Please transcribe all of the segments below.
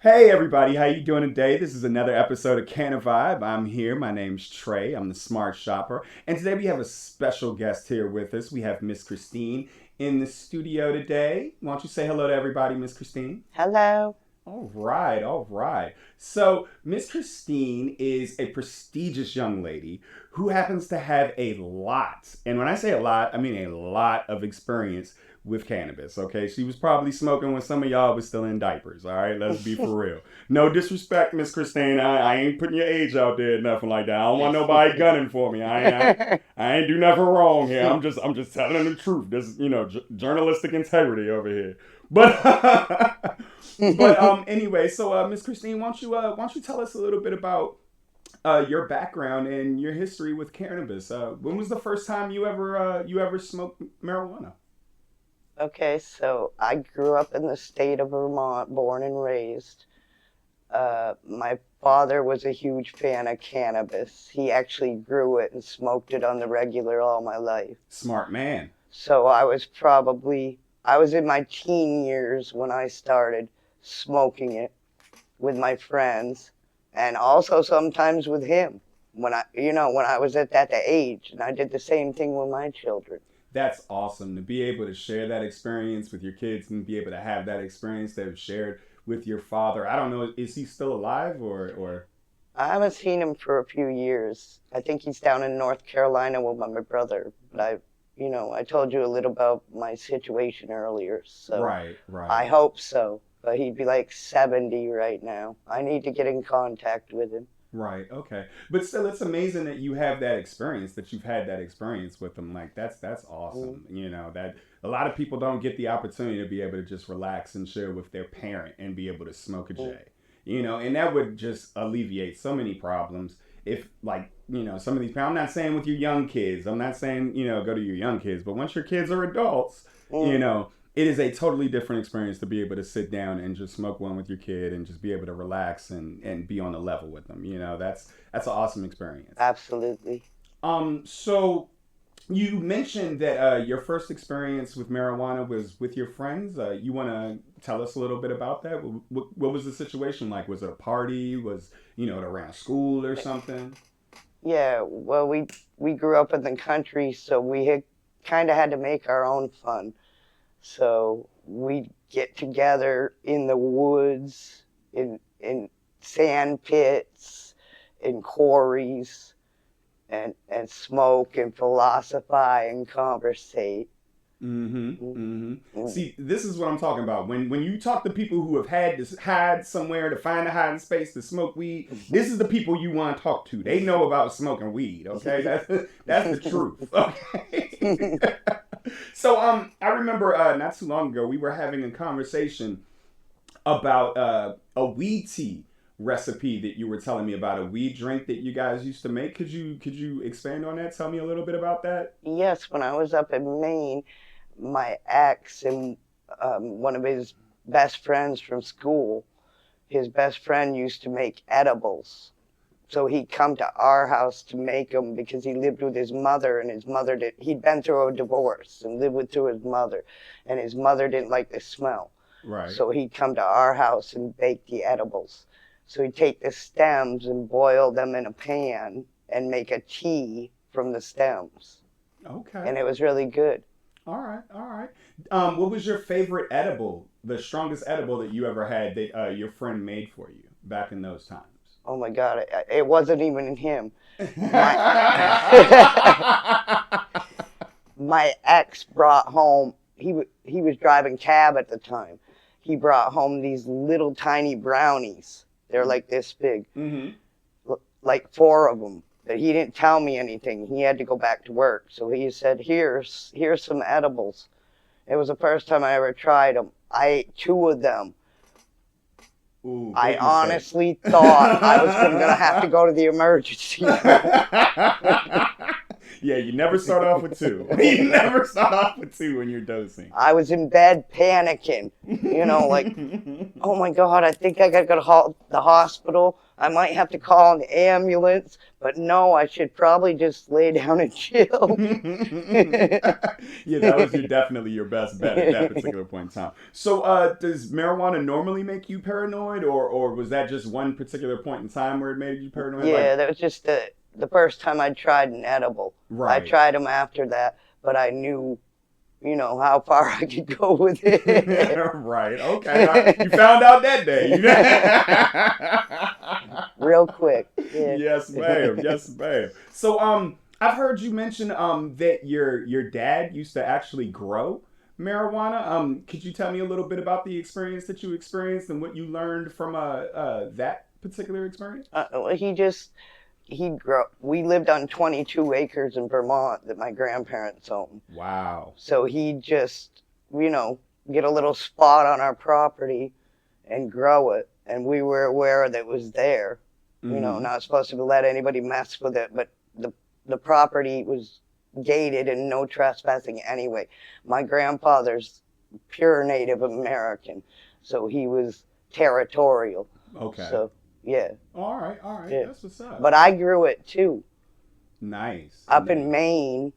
Hey everybody, how you doing today? This is another episode of CANAvybe. I'm here. My name's Trey. I'm the smart shopper. And today we have a special guest here with us. We have Miss Christine in the studio today. Why don't you say hello to everybody, Miss Christine? Hello. All right, all right. So, Miss Christine is a prestigious young lady who happens to have a lot, and when I say a lot, I mean a lot of experience with cannabis. Okay, she was probably smoking when some of y'all was still in diapers. All right, let's be for real. No disrespect, Miss Christine. I ain't putting your age out there, nothing like that. I don't want nobody gunning for me. I ain't do nothing wrong here. I'm just telling the truth. This journalistic integrity over here. But anyway, so Miss Christine, why don't you tell us a little bit about your background and your history with cannabis? When was the first time you ever smoked marijuana? Okay, so I grew up in the state of Vermont, born and raised. My father was a huge fan of cannabis. He actually grew it and smoked it on the regular all my life. Smart man. So I was in my teen years when I started smoking it with my friends and also sometimes with him when I was at that age, and I did the same thing with my children. That's awesome to be able to share that experience with your kids and be able to have that experience that was shared with your father. I don't know, is he still alive or I haven't seen him for a few years. I think he's down in North Carolina with my brother, but I told you a little about my situation earlier, so right, right. I hope so. But he'd be like 70 right now. I need to get in contact with him. Right. Okay. But still, it's amazing that you have that experience. That you've had that experience with them. Like that's Mm. awesome. You know that a lot of people don't get the opportunity to be able to just relax and share with their parent and be able to smoke a Mm. J. You know, and that would just alleviate so many problems. If like some of these. I'm not saying with your young kids. I'm not saying go to your young kids. But once your kids are adults, you Mm. know it is a totally different experience to be able to sit down and just smoke one with your kid and just be able to relax and be on the level with them. That's an awesome experience. Absolutely. So you mentioned that your first experience with marijuana was with your friends. You want to tell us a little bit about that? What was the situation like? Was it a party? Was it around school or something? Yeah, well, we grew up in the country, so we had kind of had to make our own fun. So we'd get together in the woods, in sand pits, in quarries, and smoke and philosophize and conversate. Mm-hmm. Mm. Mm-hmm. Mm. See, this is what I'm talking about. When you talk to people who have had to hide somewhere to find a hiding space to smoke weed, this is the people you want to talk to. They know about smoking weed. Okay, that's the truth. Okay. So I remember not too long ago we were having a conversation about a weed tea recipe that you were telling me about, a weed drink that you guys used to make. Could you expand on that? Tell me a little bit about that. Yes, when I was up in Maine, my ex and one of his best friends from school, his best friend used to make edibles. So he'd come to our house to make them because he lived with his mother, and his mother he'd been through a divorce and lived with through his mother, and his mother didn't like the smell. Right. So he'd come to our house and bake the edibles. So he'd take the stems and boil them in a pan and make a tea from the stems. Okay. And it was really good. All right. All right. What was your favorite edible? The strongest edible that you ever had that your friend made for you back in those times? Oh my God, it wasn't even him. My, my ex brought home, he was driving cab at the time. He brought home these little tiny brownies. They're like this big, Mm-hmm. like four of them. But he didn't tell me anything. He had to go back to work. So he said, here's some edibles. It was the first time I ever tried them. I ate two of them. Ooh, I big mistake. honestly thought I was going to have to go to the emergency room. Yeah, you never start off with two. You never start off with two when you're dosing. I was in bed panicking, like, oh my God, I think I got to go to the hospital. I might have to call an ambulance, but no, I should probably just lay down and chill. Yeah, that was definitely your best bet at that particular point in time. So, does marijuana normally make you paranoid, or was that just one particular point in time where it made you paranoid? Like, Yeah, that was just the first time I tried an edible. I right. tried them after that, but I knew, how far I could go with it. Right. Okay. You found out that day. Real quick. Yeah. Yes, ma'am. Yes, ma'am. So, I've heard you mention that your dad used to actually grow marijuana. Could you tell me a little bit about the experience that you experienced and what you learned from that particular experience? We lived on 22 acres in Vermont that my grandparents owned. Wow. So he'd just, get a little spot on our property and grow it. And we were aware that it was there. Mm-hmm. Not supposed to let anybody mess with it, but the property was gated and no trespassing anyway. My grandfather's pure Native American, so he was territorial. Okay. So, yeah. All right. All right. Yeah. That's what's up. But I grew it too. Nice. Up in Maine,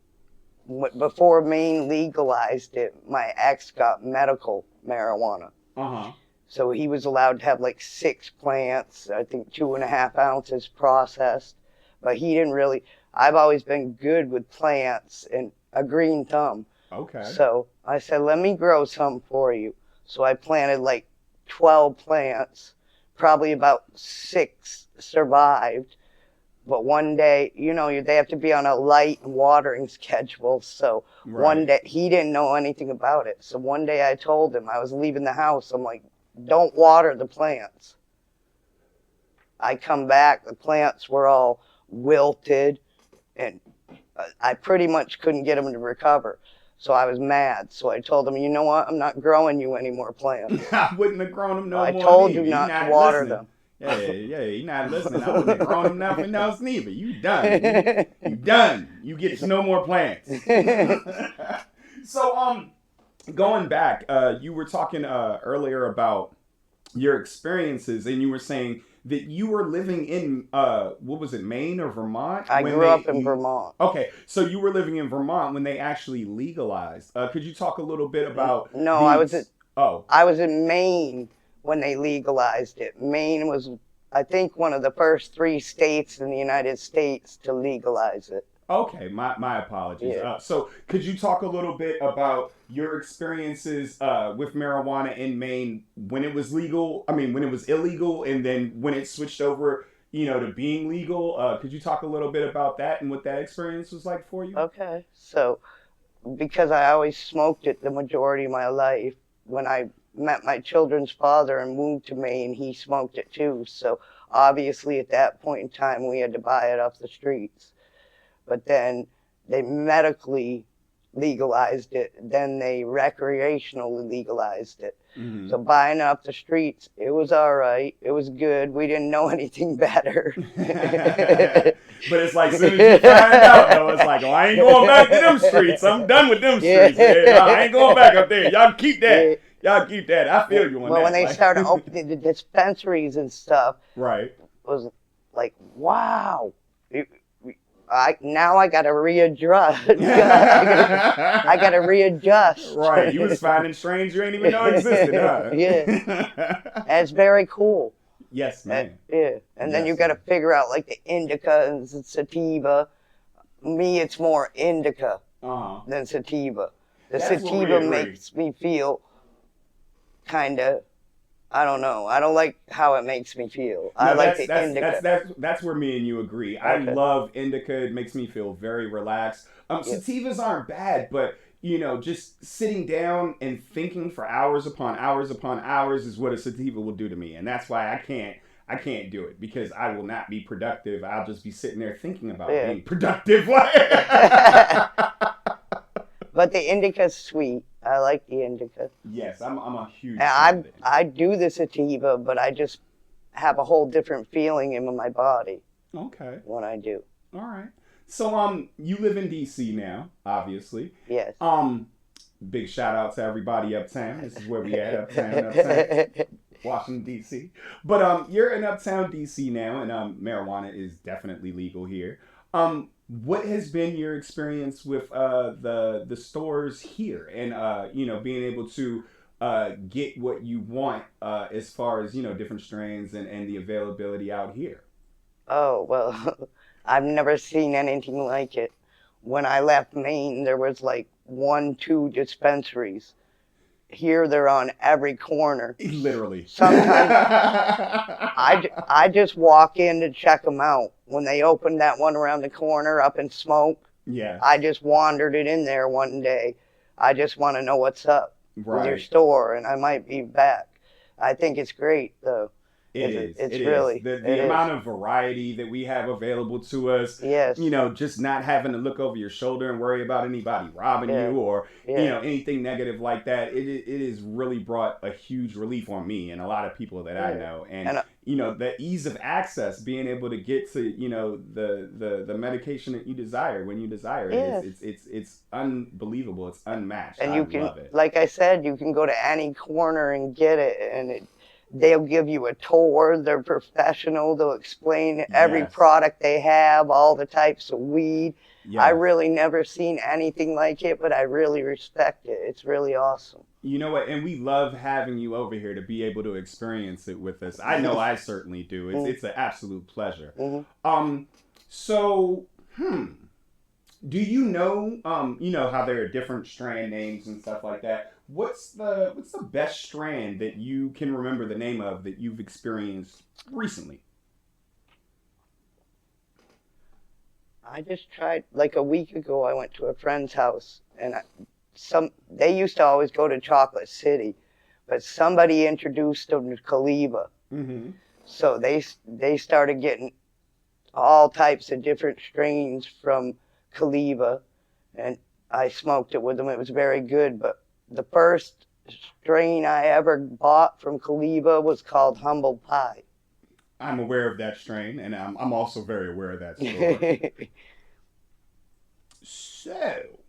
before Maine legalized it, my ex got medical marijuana. Uh-huh. So he was allowed to have like 6 plants, I think 2.5 ounces processed. But he didn't really. I've always been good with plants and a green thumb. Okay. So I said, let me grow some for you. So I planted like 12 plants. Probably about 6 survived. But one day, they have to be on a light watering schedule. So Right. one day, he didn't know anything about it. So one day I told him, I was leaving the house. I'm like, don't water the plants. I come back, the plants were all wilted, and I pretty much couldn't get them to recover. So I was mad. So I told him, you know what? I'm not growing you any more plants. I wouldn't have grown them no I more. told you neither. not You're to water listening. them. Yeah, you're not listening. I wouldn't have grown them nothing else neither. You done. You done. You get no more plants. So, going back, you were talking earlier about your experiences, and you were saying that you were living in what was it, Maine or Vermont? I grew up in Vermont. Okay, so you were living in Vermont when they actually legalized. Could you talk a little bit about? No, I was Oh, I was in Maine when they legalized it. Maine was, I think, one of the first 3 states in the United States to legalize it. okay. My apologies. Yeah. So could you talk a little bit about your experiences with marijuana in Maine when it was legal? I mean, when it was illegal, and then when it switched over, to being legal. Could you talk a little bit about that and what that experience was like for you? Okay. So, because I always smoked it the majority of my life, when I met my children's father and moved to Maine, he smoked it too. So, obviously, at that point in time, we had to buy it off the streets. But then they medically legalized it. Then they recreationally legalized it. Mm-hmm. So buying it off the streets, it was all right. It was good. We didn't know anything better. But it's like, as soon as you find out, though, it's like, oh, I ain't going back to them streets. I'm done with them streets. Yeah, no, I ain't going back up there. Y'all keep that. Y'all keep that. I feel you on that. Well, when they started opening the dispensaries and stuff, right, it was like, wow. Now I got to readjust. I got to readjust. Right, you was finding strains you ain't even know existed, huh? Yeah. And it's very cool. Yes, man. Yeah. And then you got to figure out like the indica and the sativa. Me, it's more indica than sativa. The sativa makes me feel kind of, I don't know. I don't like how it makes me feel. I like the indica. That's where me and you agree. Okay. I love indica. It makes me feel very relaxed. Sativas aren't bad, but just sitting down and thinking for hours upon hours is what a sativa will do to me, and that's why I can't do it, because I will not be productive. I'll just be sitting there thinking about being productive. But the indica's sweet. I like the indica. Yes, I'm a huge fan. I do the sativa, but I just have a whole different feeling in my body. Okay. When I do. All right. So you live in DC now, obviously. Yes. Big shout out to everybody uptown. This is where we at, uptown. Washington D.C. But you're in Uptown D.C. now, and marijuana is definitely legal here. What has been your experience with the stores here, and being able to get what you want as far as different strains and the availability out here? Oh, well, I've never seen anything like it. When I left Maine, there was like one, two dispensaries. Here they're on every corner. Literally. Sometimes I just walk in to check them out. When they opened that one around the corner up in Smoke, Yeah. I just wandered it in there one day. I just want to know what's up with your Right. store, and I might be back. I think it's great, though. It is. It's It is. really, The it is. amount of variety that we have available to us, Yes. just not having to look over your shoulder and worry about anybody robbing Yeah. you or, Yeah. anything negative like that. It has really brought a huge relief on me and a lot of people that I Yeah. know. And, And the ease of access, being able to get to, the medication that you desire when you desire it, yes. it's unbelievable. It's unmatched. And I you can, love it. like I said, you can go to any corner and get it, and they'll give you a tour. They're professional. They'll explain every Yes. product they have, all the types of weed. I Yes. really never seen anything like it, but I really respect it. It's really awesome. You know what? And we love having you over here to be able to experience it with us. I know I certainly do. It's an absolute pleasure. Mm-hmm. So, do you know how there are different strand names and stuff like that? What's the best strand that you can remember the name of that you've experienced recently? I just tried, like a week ago, I went to a friend's house, and they used to always go to Chocolate City, but somebody introduced them to Caliba. Mm-hmm. So they started getting all types of different strains from Caliba, and I smoked it with them. It was very good, but the first strain I ever bought from Caliba was called Humble Pie. I'm aware of that strain, and I'm also very aware of that store. So,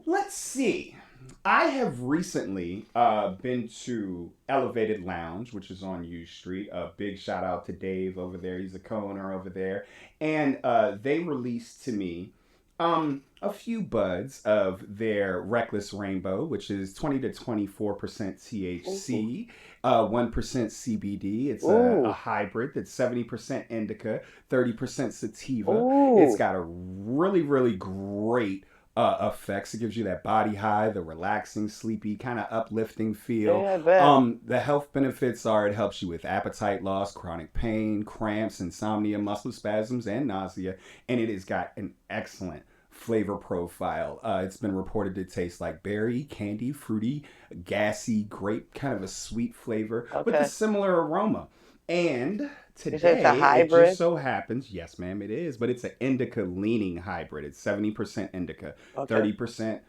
let's see. I have recently been to Elevated Lounge, which is on U Street. A big shout out to Dave over there. He's a co-owner over there. And they released to me a few buds of their Reckless Rainbow, which is 20 to 24% THC, 1% CBD. It's a hybrid that's 70% indica, 30% sativa. Ooh. It's got a really, really great effects. It gives you that body high, the relaxing, sleepy, kind of uplifting feel. Yeah, I bet. The health benefits are it helps you with appetite loss, chronic pain, cramps, insomnia, muscle spasms, and nausea. And it has got an excellent flavor profile. It's been reported to taste like berry, candy, fruity, gassy, grape, kind of a sweet flavor, with a similar aroma. And today, it just so happens, yes, ma'am, it is, but it's an indica leaning hybrid. It's 70% indica, 30%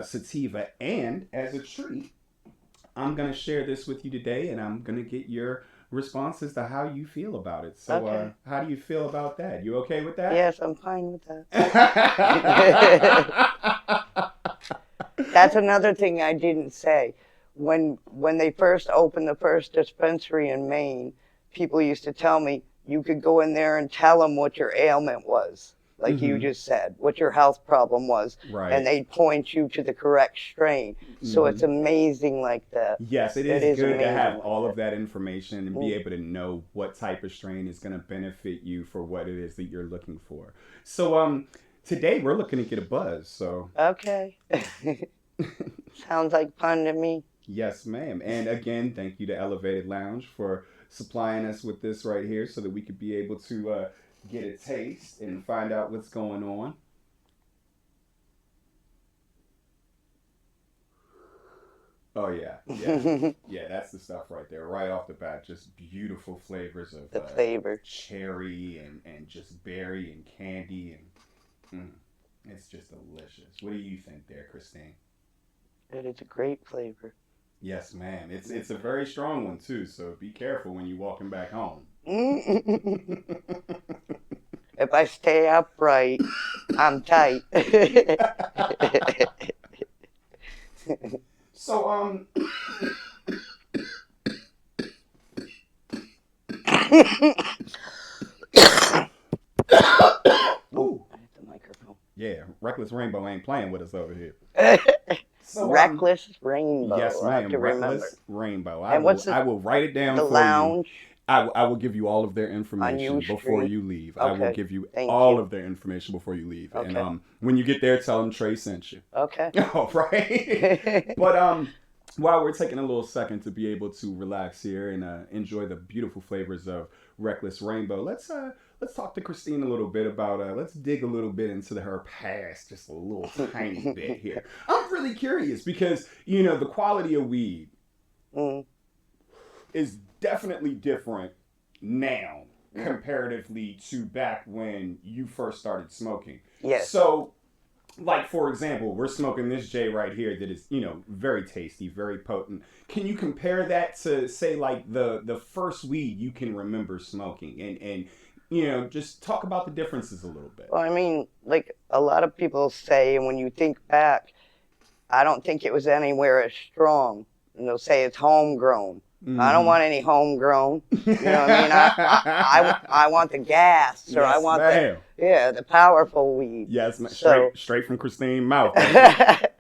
sativa. And as a treat, I'm going to share this with you today, and I'm going to get your response as to how you feel about it. So, how do you feel about that? You okay with that? Yes, I'm fine with that. That's another thing I didn't say. When they first opened the first dispensary in Maine, people used to tell me you could go in there and tell them what your ailment was, like you just said, what your health problem was, and they'd point you to the correct strain. So it's amazing like that. Yes, it is good to have all of that information and be able to know what type of strain is going to benefit you for what it is that you're looking for. So today we're looking to get a buzz. So okay. Sounds like fun to me. Yes, ma'am. And again, thank you to Elevated Lounge for supplying us with this right here so that we could be able to get a taste and find out what's going on. Oh, yeah. Yeah, that's the stuff right there. Right off the bat, just beautiful flavors of the flavor. Cherry and just berry and candy. And it's just delicious. What do you think there, Christine? It is a great flavor. Yes, ma'am. It's a very strong one, too, so be careful when you're walking back home. If I stay upright, I'm tight. So, Ooh. I hit the microphone. Yeah, Reckless Rainbow ain't playing with us over here. So Reckless Rainbow. yes, I have to ma'am. remember. Reckless Rainbow. And what's I will write it down the for you. lounge I will give you all of their on information U before Street? you leave. I will Okay. give you Thank all you. of their information before you leave. Okay. And when you get there, tell them Trey sent you. Okay. All right. But while we're taking a little second to be able to relax here and enjoy the beautiful flavors of Reckless Rainbow, let's talk to Christine a little bit about let's dig a little bit into her past, just a little tiny bit here. I'm really curious because the quality of weed Mm. is definitely different now comparatively to back when you first started smoking. Yes. So, like for example, we're smoking this J right here that is, very tasty, very potent. Can you compare that to say like the first weed you can remember smoking and just talk about the differences a little bit. Well, I mean, like a lot of people say, when you think back, I don't think it was anywhere as strong. And they'll say it's homegrown. Mm-hmm. I don't want any homegrown. You know what I mean? I want the gas, or yes, I want ma'am. the powerful weed. Yes, ma'am. So, straight from Christine's mouth.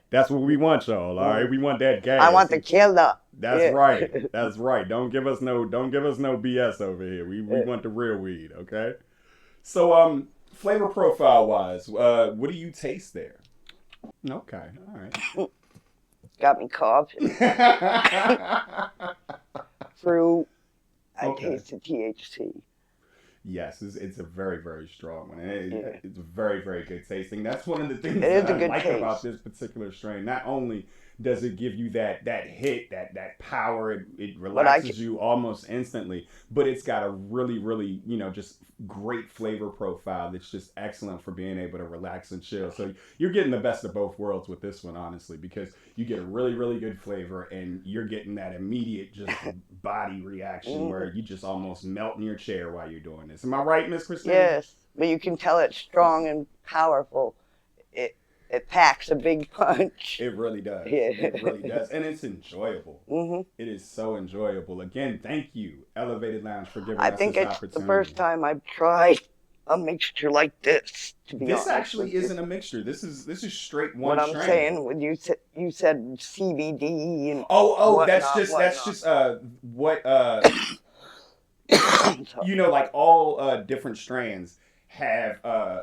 That's what we want, y'all. All right, we want that gas. I want the killer. That's right. That's right. Don't give us no BS over here. We want the real weed, okay? So flavor profile wise, what do you taste there? Okay, all right. Got me coughing. Fruit. I tasted THC. Yes, it's a very, very strong one. It's very, very good tasting. That's one of the things that I like about this particular strain. Not only does it give you that hit, that power, it relaxes you almost instantly, but it's got a really, really, just great flavor profile that's just excellent for being able to relax and chill. So you're getting the best of both worlds with this one, honestly, because you get a really, really good flavor and you're getting that immediate just body reaction where you just almost melt in your chair while you're doing this. Am I right, Miss Christine? Yes, but you can tell it's strong and powerful. It packs a big punch. It really does. Yeah. It really does. And it's enjoyable. Mm-hmm. It is so enjoyable. Again, thank you, Elevated Lounge, for giving us I think this it's opportunity. the first time I've tried a mixture like this, to be honest. This actually isn't a mixture. This is straight one strain. What I'm saying, when you said CBD and that's just what like all different strands have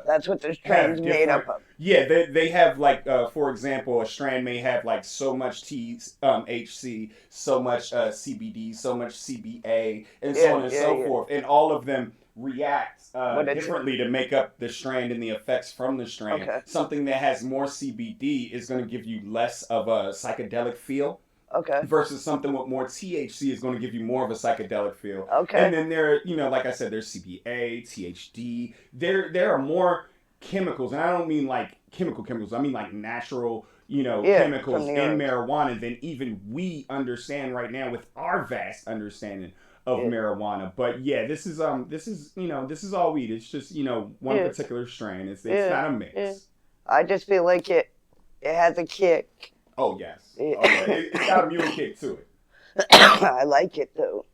that's what the strand's made up of. Yeah, they have like for example, a strand may have like so much THC, so much CBD, so much CBA, and so on and so forth, and all of them react differently to make up the strand and the effects from the strand. Okay. Something that has more CBD is going to give you less of a psychedelic feel. Okay. Versus something with more THC is going to give you more of a psychedelic feel. Okay. And then there, like I said, there's CBA, THD. There are more chemicals, and I don't mean like chemicals. I mean like natural, chemicals in marijuana than even we understand right now with our vast understanding of marijuana. But yeah, this is all weed. It's just one particular strain. It's not a mix. Yeah. I just feel like it has a kick. Oh yes. It's got a mule kick to it. I like it though.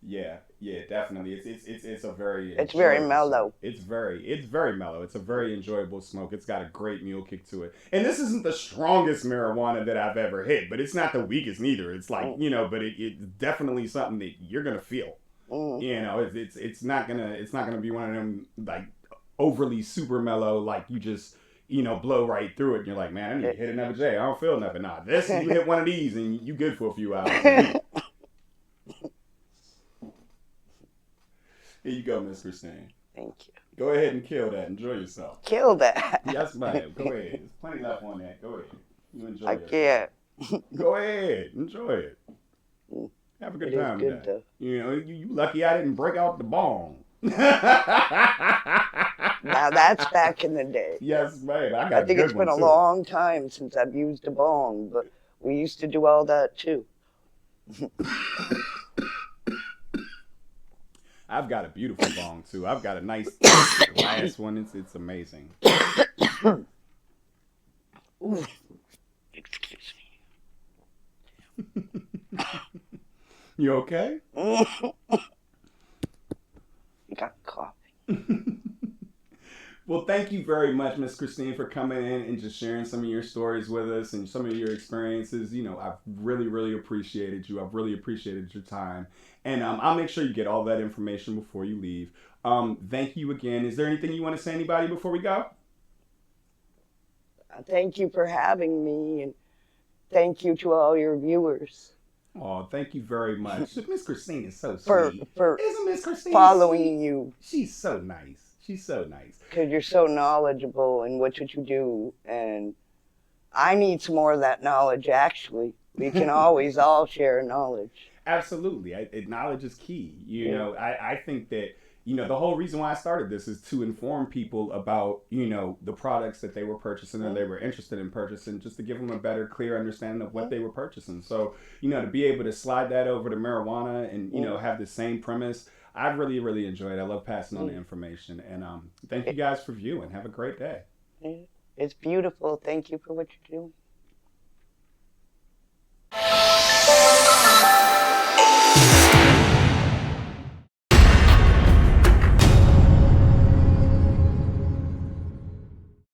Yeah, definitely. It's a very. It's very mellow. It's very mellow. It's a very enjoyable smoke. It's got a great mule kick to it. And this isn't the strongest marijuana that I've ever hit, but it's not the weakest neither. It's like but it's definitely something that you're gonna feel. It's not gonna be one of them like overly super mellow like you just. Blow right through it, and you're like, man, I need to hit another J. I don't feel nothing. Nah, you hit one of these, and you good for a few hours. Here you go, Miss Christine. Thank you. Go ahead and kill that. Enjoy yourself. Kill that. Yes, ma'am. Go ahead. There's plenty left on that. Go ahead. You enjoy it. I can't. Go ahead. Enjoy it. Have a good time with that. You lucky I didn't break out the bong. Now that's back in the day. Yes, ma'am. I think it's been a long time since I've used a bong, but we used to do all that too. I've got a beautiful bong too. I've got a nice glass one. It's amazing. Ooh. Excuse me. You okay? thank you very much, Miss Christine, for coming in and just sharing some of your stories with us and some of your experiences. I've really, really appreciated you. I've really appreciated your time. And I'll make sure you get all that information before you leave. Thank you again. Is there anything you want to say to anybody before we go? Thank you for having me, and thank you to all your viewers Oh, thank you very much. Miss Christine is so for sweet. for Isn't Miss Christine sweet? following you, She's so nice. She's so nice. because you're so knowledgeable in what you do, and I need some more of that knowledge. Actually, we can always all share knowledge. Absolutely. Knowledge is key. Yeah. I think that, the whole reason why I started this is to inform people about, the products that they were purchasing or they were interested in purchasing, just to give them a better, clear understanding of what they were purchasing. So, to be able to slide that over to marijuana and, have the same premise, I've really, really enjoyed it. I love passing on the information. And thank you guys for viewing. Have a great day. It's beautiful. Thank you for what you're doing.